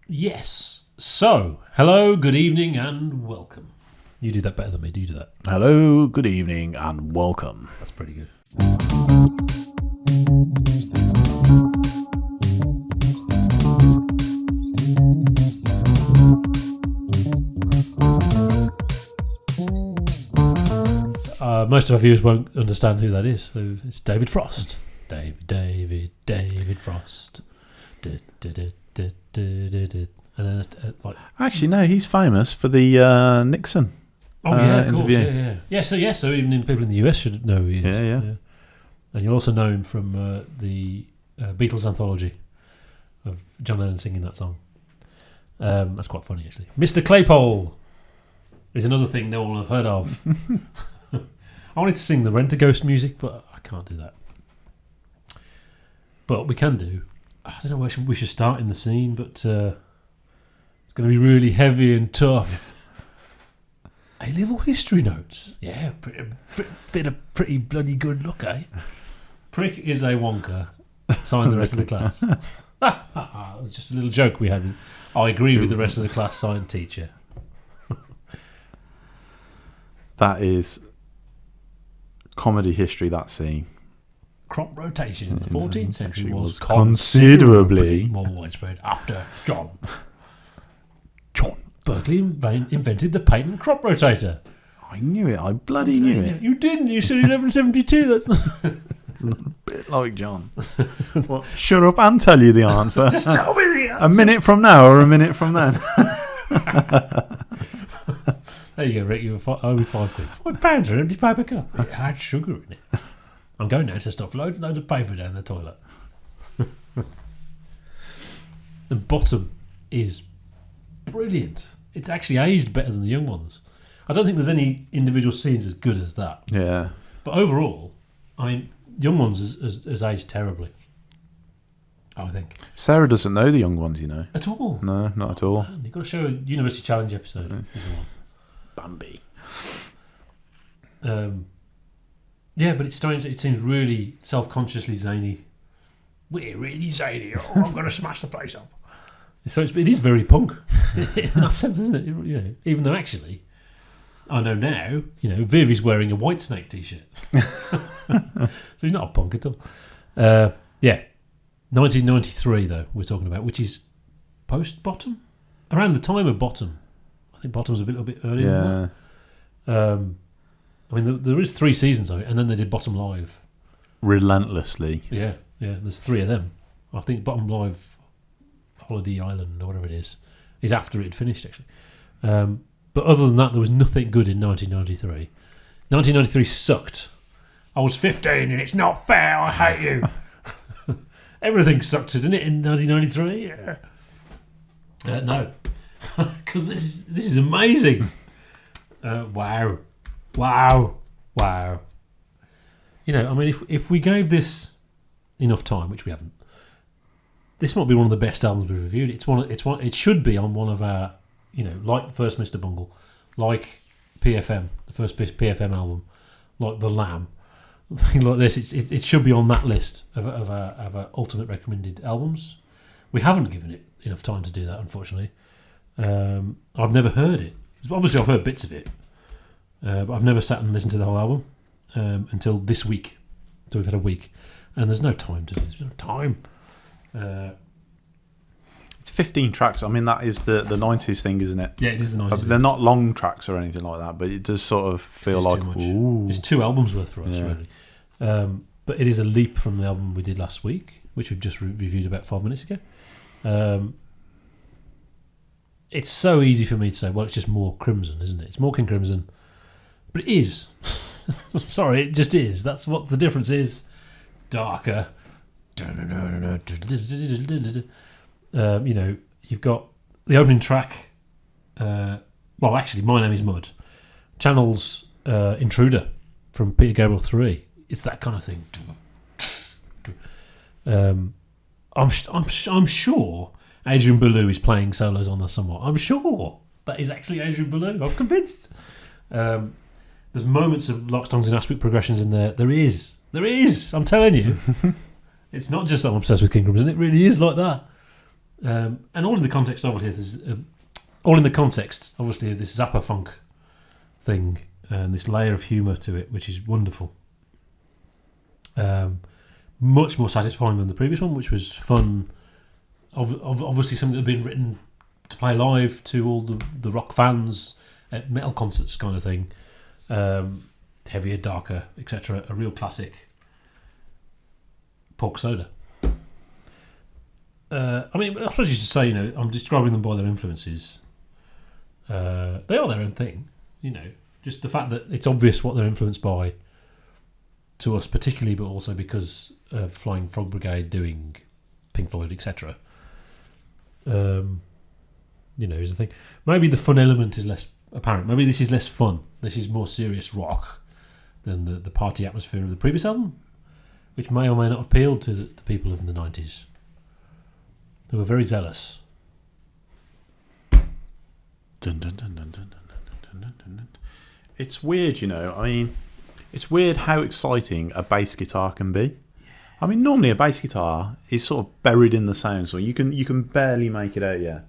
Yes. So, hello, good evening, and welcome. You do that better than me. Do you do that? Hello, good evening, and welcome. That's pretty good. Most of our viewers won't understand who that is. So it's David Frost. David Frost. And then, Actually, no, he's famous for the Nixon. Of interview. Course, yeah. So even people in the US should know who he is. Yeah. And you're also known from the Beatles anthology of John Lennon singing that song. That's quite funny, actually. Mr. Claypole is another thing no one will have heard of. I wanted to sing the Rent-A-Ghost music, but I can't do that. But we can do. I don't know where we should start in the scene, but it's going to be really heavy and tough. A-level history notes. Yeah, bit of pretty bloody good look, eh? Prick is a wonker. Sign the rest of the class. It was just a little joke we had. I agree with the rest of the class, signed teacher. That is comedy history, that scene. Crop rotation in the 14th century was considerably more widespread after John Berkeley Berkeley invented the patent crop rotator. I knew it. I bloody knew it. You didn't. You said 1172. That's not... It's not a bit like John. Well, shut up and tell you the answer. Just tell me the answer. A minute from now or a minute from then. There you go, Rick. You owe me £5. £5 for an empty paper cup. It had sugar in it. I'm going now to stuff loads and loads of paper down the toilet. The bottom is brilliant. It's actually aged better than the young ones. I don't think there's any individual scenes as good as that. Yeah. But overall, I mean, young ones has aged terribly. I think. Sarah doesn't know the young ones, you know. At all. No, not at all. Man, you've got to show a University Challenge episode. Is the one. Bambi. Yeah, but it's strange. It seems really self-consciously zany. We're really zany. Oh, I'm going to smash the place up. So it is very punk in that sense, isn't it? You know, even though actually, I know now, Viv is wearing a White Snake t-shirt. So he's not a punk at all. Yeah. 1993, though, we're talking about, which is post-Bottom? Around the time of Bottom. I think Bottom's a little bit earlier than that. I mean, there is 3 seasons of it, and then they did Bottom Live. Relentlessly. Yeah, there's 3 of them. I think Bottom Live Holiday Island, or whatever it is after it finished, actually. But other than that, there was nothing good in 1993. 1993 sucked. I was 15 and it's not fair, I hate you. Everything sucked, didn't it, in 1993? Yeah. No. Because this is amazing. Wow. I mean, if we gave this enough time, which we haven't, this might be one of the best albums we've reviewed. It should be on one of our, like the first Mr. Bungle, like PFM, the first PFM album, like The Lamb, thing like this. It should be on that list of our ultimate recommended albums. We haven't given it enough time to do that, unfortunately. I've never heard it. Obviously, I've heard bits of it, but I've never sat and listened to the whole album until this week. So we've had a week, and there's no time to do this. There's no time. It's 15 tracks. I mean, that is the 90s thing, isn't it? Yeah, it is the 90s. They're not long tracks or anything like that, but it does sort of feel like, ooh. It's 2 albums worth for us, really. But it is a leap from the album we did last week, which we've just reviewed about 5 minutes ago. It's so easy for me to say, well, it's just more Crimson, isn't it? It's more King Crimson. But it is. Sorry, it just is. That's what the difference is. Darker. You've got the opening track. Well, actually, My Name Is Mud. Channel's Intruder from Peter Gabriel 3. It's that kind of thing. I'm sure Adrian Belew is playing solos on this somewhat. I'm sure that is actually Adrian Belew. I'm convinced. There's moments of Lock, Stones and Aspic progressions in there. There is. I'm telling you. It's not just that I'm obsessed with King Crimson. It really is like that. And all in the context, obviously, of this Zappa funk thing and this layer of humour to it, which is wonderful. Much more satisfying than the previous one, which was fun. Obviously, something that had been written to play live to all the rock fans at metal concerts, kind of thing. Heavier, darker, etc. A real classic. Pork soda. I suppose you should say, I'm describing them by their influences. They are their own thing, Just the fact that it's obvious what they're influenced by to us, particularly, but also because of Flying Frog Brigade doing Pink Floyd, etc. Is the thing. Maybe the fun element is less apparent. Maybe this is less fun. This is more serious rock than the party atmosphere of the previous album, which may or may not have appealed to the people of the 90s who were very zealous. Dun, dun, dun, dun, dun, dun, dun, dun, dun. It's weird, It's weird how exciting a bass guitar can be. Normally a bass guitar is sort of buried in the sound, so you can barely make it out, yeah.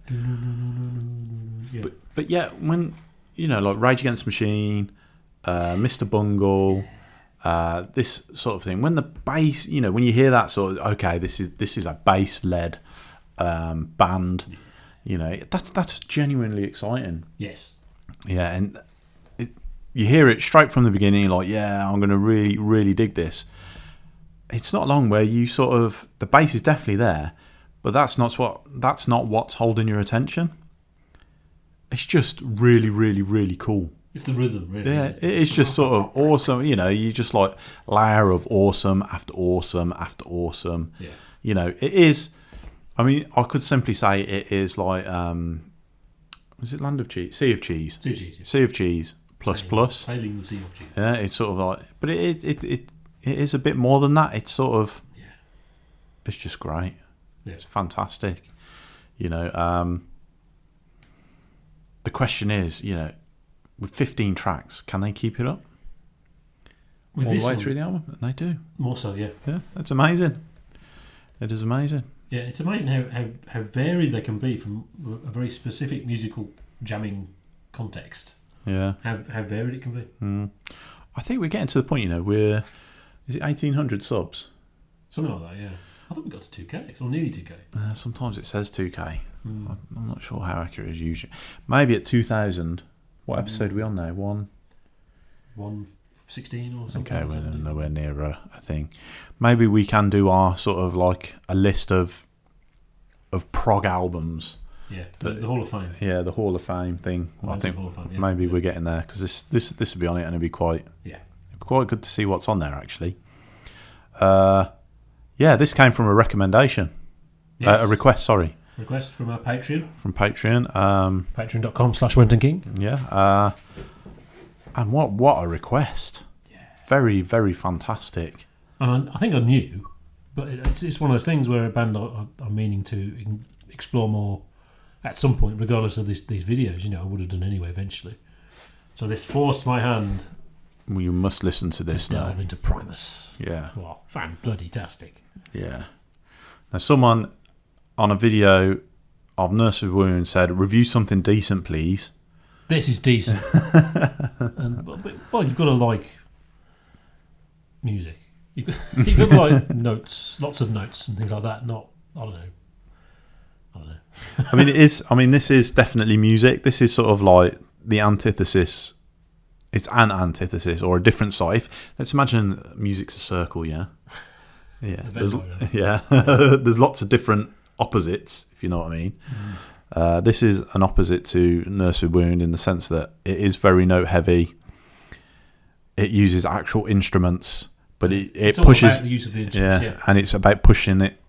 But yeah, when like Rage Against the Machine, Mr. Bungle, this sort of thing. When the bass, when you hear that sort of, okay, this is a bass-led band. That's genuinely exciting. Yes. Yeah, and you hear it straight from the beginning. You're like, yeah, I'm going to really, really dig this. It's not long where you sort of the bass is definitely there, but that's not what's holding your attention. It's just really, really, really cool. It's the rhythm, really. Yeah, it's just sort of awesome. You just like layer of awesome after awesome after awesome. Yeah. It is. I could simply say it is like, was it Land of Cheese? Sea of Cheese. Sea of Cheese. Yeah. Sea of Cheese plus. Sailing the Sea of Cheese. Yeah, it's sort of like, but it is a bit more than that. It's sort of, it's just great. Yeah. It's fantastic. The question is, with 15 tracks, can they keep it up with all this the way one, through the album? And they do. More so, yeah. Yeah, it's amazing. It is amazing. Yeah, it's amazing how varied they can be from a very specific musical jamming context. Yeah. How varied it can be. I think we're getting to the point, is it 1,800 subs? Something like that, yeah. I thought we got to 2K, or nearly 2K. Sometimes it says 2K. I'm not sure how accurate it is usually. Maybe at 2,000. What episode are we on now? 116 or something. Okay, we're nowhere near a thing. Maybe we can do our sort of like a list of prog albums. Yeah, the Hall of Fame. Yeah, the Hall of Fame thing. I think Hall of Fame, yeah. maybe we're getting there because this will be on it and it'll be quite good to see what's on there actually. This came from a recommendation. Yes. A request, sorry. Request from our Patreon. From Patreon. Patreon.com/Wenton Yeah. And what a request. Yeah. Very, very fantastic. And I think I knew, but it's one of those things where a band I'm meaning to explore more at some point, regardless of these videos. I would have done anyway eventually. So this forced my hand. Well, you must listen to this now. Delve into Primus. Yeah. Well, fan-bloody-tastic. Yeah. Now, someone on a video of Nurse with Wound said, "Review something decent, please." This is decent. Well, you've got to like music. You've got to like notes, lots of notes and things like that. Not, I don't know. This is definitely music. This is sort of like the antithesis. It's an antithesis or a different side. Let's imagine music's a circle, yeah? Yeah. There's lots of different opposites, if you know what I mean. This is an opposite to Nurse with Wound in the sense that it is very note heavy. It uses actual instruments, but it pushes about the use of the instruments, and it's about pushing it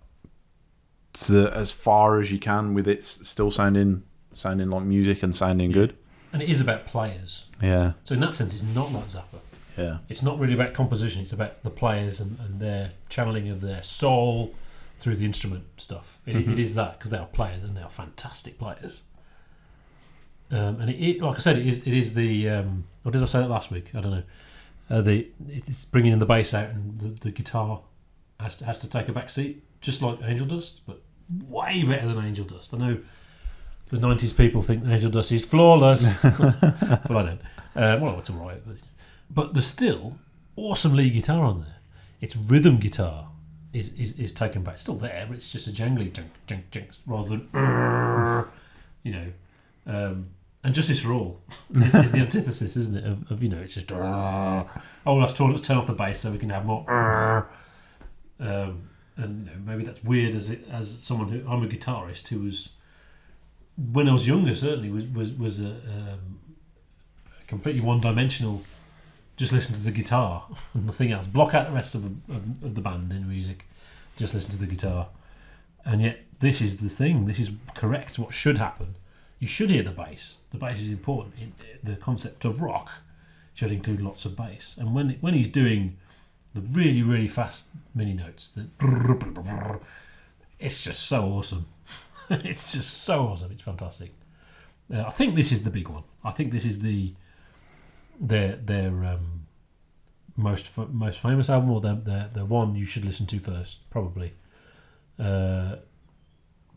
to as far as you can with it still sounding like music and sounding good. And it is about players. Yeah. So in that sense, it's not like Zappa. Yeah. It's not really about composition. It's about the players and their channeling of their soul through the instrument stuff. It is that, because they are players and they are fantastic players. And it like I said, it is the. Or did I say that last week? I don't know. It's bringing in the bass out and the guitar has to take a back seat, just like Angel Dust, but way better than Angel Dust. I know the 90s people think Angel Dust is flawless, but I don't. Well, it's alright. But there's still awesome lead guitar on there. Its rhythm guitar is taken back. It's still there, but it's just a jangly junk, junk, junk, rather than, you know. And Justice for All is the antithesis, isn't it? Of you know, it's just, oh, we'll have to turn off the bass so we can have more. And you know, maybe that's weird as someone who, I'm a guitarist who was, when I was younger, certainly was a completely one-dimensional. Just listen to the guitar and nothing else. Block out the rest of the band in music. Just listen to the guitar. And yet, this is the thing. This is correct. What should happen? You should hear the bass. The bass is important. The concept of rock should include lots of bass. And when he's doing the really, really fast mini notes, it's just so awesome. It's just so awesome. It's fantastic. I think this is the big one. I think this is their most famous album, or the one you should listen to first, probably. They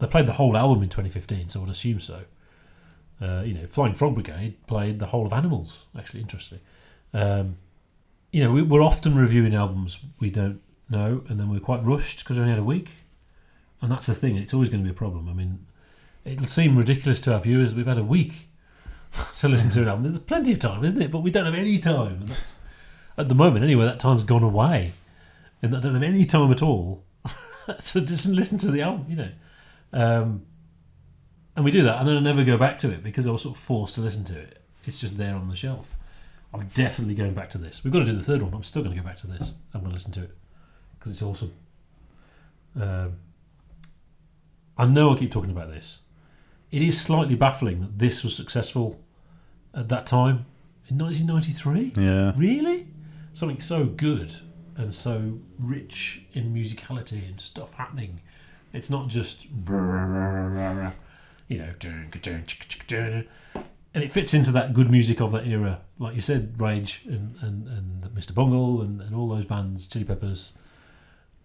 played the whole album in 2015, so I would assume so. You know, Flying Frog Brigade played the whole of Animals, actually, interestingly. You know, we're often reviewing albums we don't know, and then we're quite rushed because we only had a week. And that's the thing, it's always going to be a problem. I mean, it'll seem ridiculous to our viewers, we've had a week to listen to an album. There's plenty of time, isn't it? But we don't have any time. And that's, at the moment, anyway, that time's gone away. And I don't have any time at all to just listen to the album, you know. And we do that, and then I never go back to it because I was sort of forced to listen to it. It's just there on the shelf. I'm definitely going back to this. We've got to do the third one, but I'm still going to go back to this. I'm going to listen to it because it's awesome. I know I keep talking about this. It is slightly baffling that this was successful at that time in 1993. Yeah. Really? Something so good and so rich in musicality and stuff happening. It's not just, you know, and it fits into that good music of that era. Like you said, Rage and Mr. Bungle and all those bands, Chili Peppers.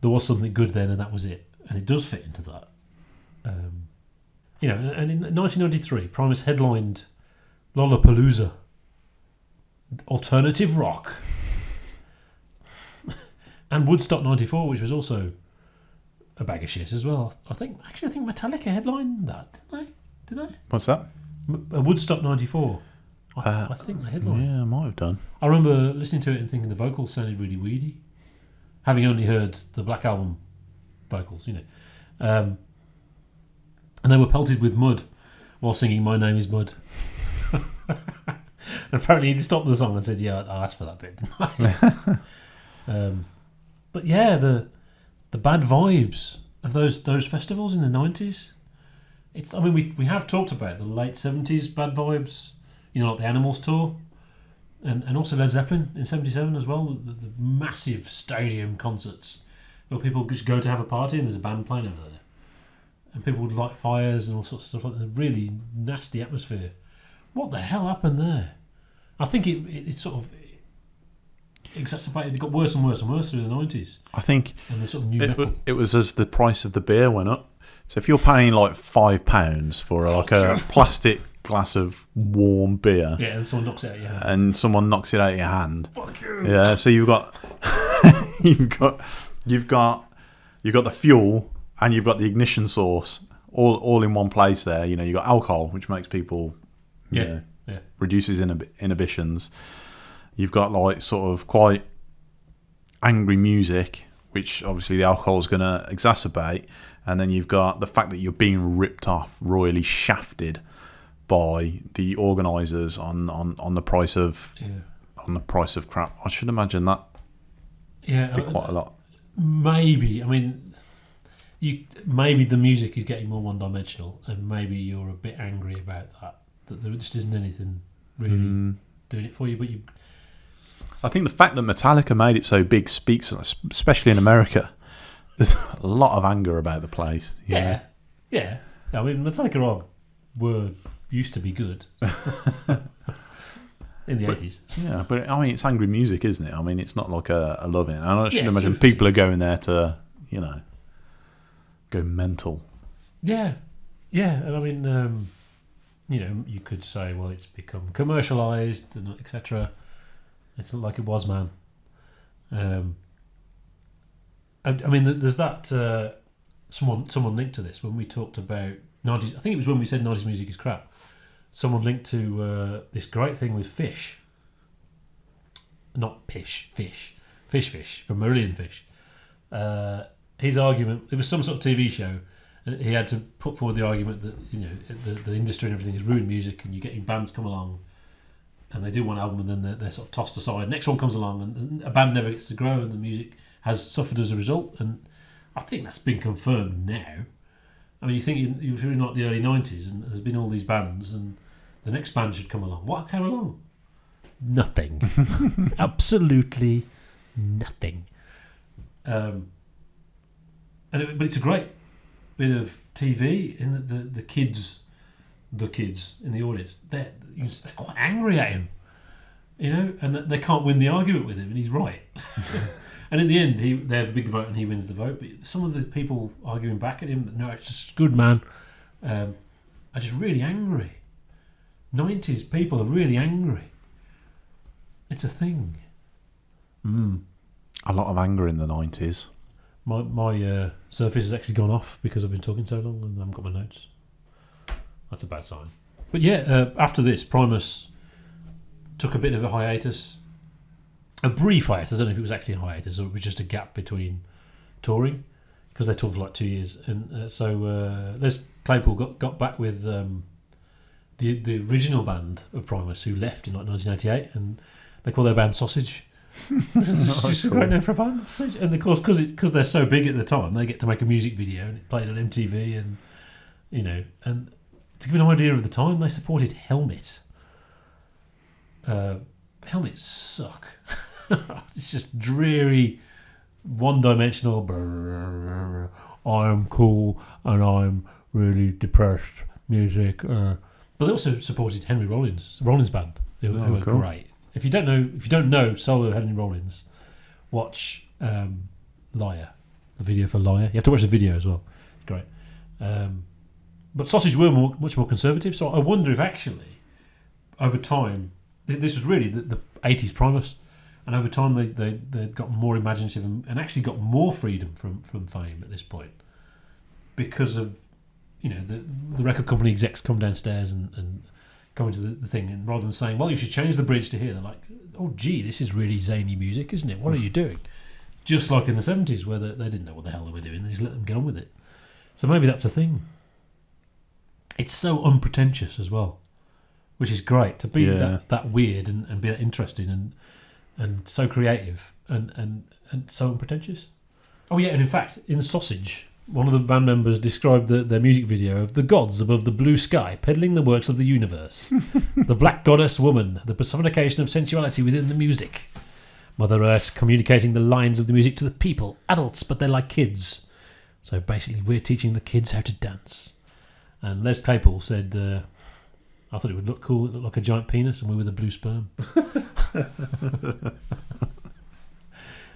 There was something good then, and that was it. And it does fit into that. You know, and in 1993, Primus headlined Lollapalooza, alternative rock, and Woodstock '94, which was also a bag of shit as well. I think Metallica headlined that, did they? What's that? Woodstock '94. I think they headlined. Yeah, I might have done. I remember listening to it and thinking the vocals sounded really weedy, having only heard the Black Album vocals, you know. And they were pelted with mud while singing My Name is Mud. And apparently he stopped the song and said, yeah, I asked for that bit, didn't I? But yeah, the bad vibes of those festivals in the 90s. I mean, we have talked about the late 70s bad vibes, you know, like the Animals tour, and also Led Zeppelin in 77 as well, the massive stadium concerts where people just go to have a party and there's a band playing over there. And people would light fires and all sorts of stuff like that. Really nasty atmosphere. What the hell happened there? I think it sort of exacerbated. It got worse and worse and worse through the 90s. I think and the sort of new metal. It was as the price of the beer went up. So if you're paying like £5 for like a plastic glass of warm beer, yeah, and someone knocks it out of your hand, and someone knocks it out of your hand, fuck you. Yeah, so you've got you've got the fuel. And you've got the ignition source all in one place there. You know, you've got alcohol, which makes people, reduces inhibitions. You've got like sort of quite angry music, which obviously the alcohol is going to exacerbate. And then you've got the fact that you're being ripped off, royally shafted by the organisers on the price of crap. I should imagine that be quite a lot. Maybe. I mean, maybe the music is getting more one-dimensional, and maybe you're a bit angry about that there just isn't anything really doing it for you. But I think the fact that Metallica made it so big speaks, especially in America. There's a lot of anger about the place. Yeah. I mean, Metallica used to be good in the 80s. Yeah, but I mean, it's angry music, isn't it? I mean, it's not like a loving. And I should imagine people are going there to go mental. Yeah, and I mean, you could say, well, it's become commercialised and etc. It's not like it was, man. I mean, there's that someone linked to this when we talked about 90s. I think it was when we said 90s music is crap. Someone linked to this great thing with Fish. Not Fish from Marillion Fish. His argument, it was some sort of TV show, and he had to put forward the argument that the industry and everything has ruined music, and you're getting bands come along and they do one album and then they're sort of tossed aside. Next one comes along and a band never gets to grow and the music has suffered as a result. And I think that's been confirmed now. I mean, you think you're in like the early 90s and there's been all these bands and the next band should come along. What came along? Nothing. Absolutely nothing. But it's a great bit of TV in that the kids in the audience, they're quite angry at him, and they can't win the argument with him, and he's right. And in the end, they have a big vote and he wins the vote. But some of the people arguing back at him that no, it's just good, man, are just really angry. 90s people are really angry. It's a thing. A lot of anger in the 90s. My Surface has actually gone off because I've been talking so long and I haven't got my notes. That's a bad sign. But yeah, after this, Primus took a bit of a hiatus. A brief hiatus. I don't know if it was actually a hiatus or it was just a gap between touring, because they toured for like 2 years. And so Les Claypool got back with the original band of Primus, who left in like 1998, and they call their band Sausage. It's just a great name for a band. And of course, because they're so big at the time, they get to make a music video and it played on MTV, and and to give you an idea of the time, they supported Helmet. Helmets suck. It's just dreary, one-dimensional. I'm cool and I'm really depressed music. But they also supported Henry Rollins band, who were cool. great. If you don't know solo Henry Rollins, watch Liar, the video for Liar. You have to watch the video as well. It's great. But Sausage were much more conservative, so I wonder if actually, over time, this was really the 80s Primus, and over time they got more imaginative and actually got more freedom from Fame at this point, because of the record company execs come downstairs and come into the thing, and rather than saying, well, you should change the bridge to here, they're like, oh gee, this is really zany music, isn't it? What are you doing? Just like in the 70s where they didn't know what the hell they were doing, they just let them get on with it. So maybe that's a thing. It's so unpretentious as well, which is great to be that weird and be that interesting and so creative and so unpretentious. Oh yeah, and in fact, in Sausage, one of the band members described their music video of the gods above the blue sky peddling the works of the universe. The black goddess woman, the personification of sensuality within the music. Mother Earth communicating the lines of the music to the people, adults, but they're like kids. So basically, we're teaching the kids how to dance. And Les Claypool said, I thought it would look cool, it looked like a giant penis, and we were the blue sperm.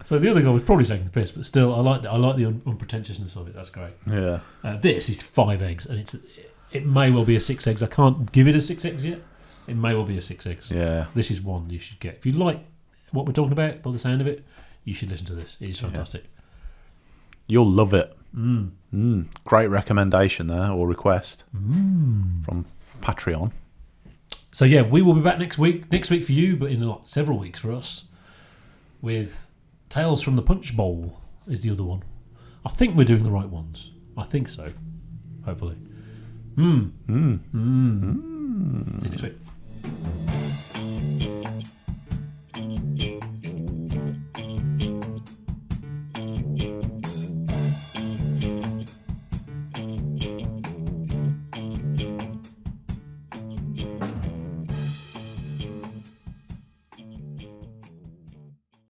So the other guy was probably taking the piss, but still, I like the unpretentiousness of it. That's great. Yeah. This is 5 eggs, and it may well be a 6 eggs. I can't give it a 6 eggs yet. It may well be a 6 eggs. Yeah. This is one you should get. If you like what we're talking about, by the sound of it, you should listen to this. It is fantastic. Yeah. You'll love it. Great recommendation there, or request from Patreon. So yeah, we will be back next week. Next week for you, but in several weeks for us, with Tales from the Punch Bowl is the other one. I think we're doing the right ones. I think so. Hopefully. See you next week.